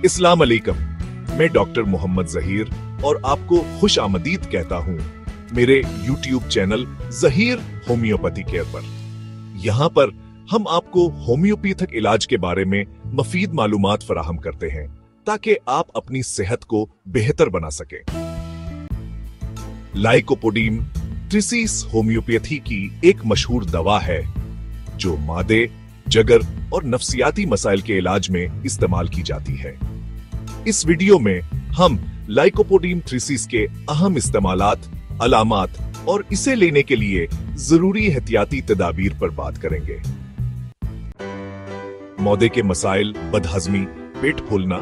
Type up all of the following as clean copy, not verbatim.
अस्सलाम अलैकुम। मैं डॉक्टर मोहम्मद जहीर और आपको खुश आमदीद कहता हूँ मेरे YouTube channel Zaheer homeopathy care पर। यहाँ पर हम आपको होम्योपैथिक इलाज के बारे में मफीद मालूमात फराहम करते हैं ताकि आप अपनी सेहत को बेहतर बना सकें। लाइकोपोडीन ट्रिसीस होम्योपैथी की एक मशहूर दवा है जो मादे, जगर और नफ्सियाती मसाइल के इलाज में इस्तेमाल की जाती है। इस वीडियो में हम लाइकोपोडीन ट्रिसीस के अहम इस्तेमालात, अलामात और इसे लेने के लिए जरूरी एहतियाती तदाबीर पर बात करेंगे। मौदे के मसाइल, बदहजमी, पेट फूलना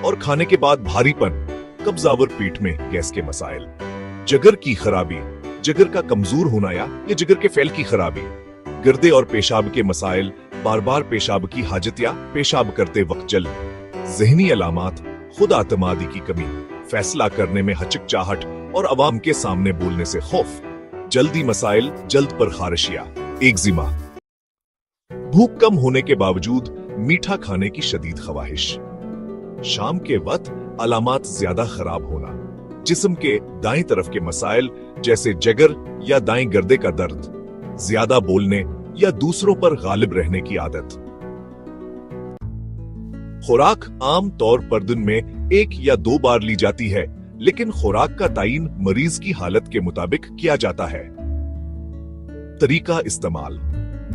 और खाने के बाद भारीपन, कब्जावर पेट में गैस के मसाइल, जगर की खराबी, जगर का कमजोर होना या जगर के फैल की खराबी, गर्दे और पेशाब के मसाइल, बार बार पेशाब की हाजत या पेशाब करते वक्त जलन, ज़हनी अलामात, खुद आतमादी की कमी, फैसला करने में हचकचाहट और अवाम के सामने बोलने से खौफ, जल्दी मसाइल, जल्द पर खारिशिया, एक्जिमा, भूख कम होने के बावजूद मीठा खाने की शदीद ख्वाहिश, शाम के वक्त अलामात ज्यादा खराब होना, जिस्म के दाएं तरफ के मसाइल जैसे जगर या दाएं गर्दे का दर्द, ज्यादा बोलने या दूसरों पर गालिब रहने की आदत। खुराक आम तौर पर दिन में 1 या 2 बार ली जाती है, लेकिन खुराक का तयीन मरीज की हालत के मुताबिक किया जाता है। तरीका इस्तेमाल: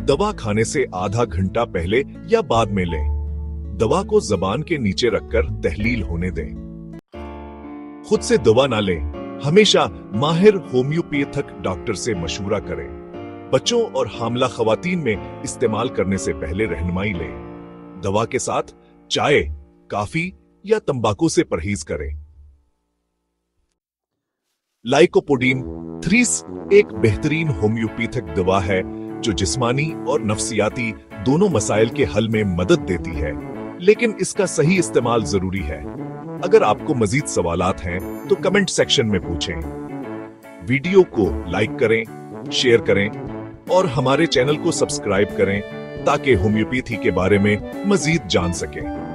दवा खाने से आधा घंटा पहले या बाद में लें। दवा को जबान के नीचे रखकर तहलील होने दें। खुद से दवा ना लें। हमेशा माहिर होम्योपैथिक डॉक्टर से मशवरा करें। बच्चों और हामला खवातीन में इस्तेमाल करने से पहले रहनुमाई लें। दवा के साथ चाय, कॉफी या तंबाकू से परहेज करें। लाइकोपोडीन ट्रिस एक बेहतरीन होम्योपैथिक दवा है जो जिस्मानी और नफ्सियाती दोनों मसाइल के हल में मदद देती है, लेकिन इसका सही इस्तेमाल जरूरी है। अगर आपको मजीद सवालात हैं तो कमेंट सेक्शन में पूछें। वीडियो को लाइक करें, शेयर करें और हमारे चैनल को सब्सक्राइब करें ताकि होम्योपैथी के बारे में मजीद जान सकें।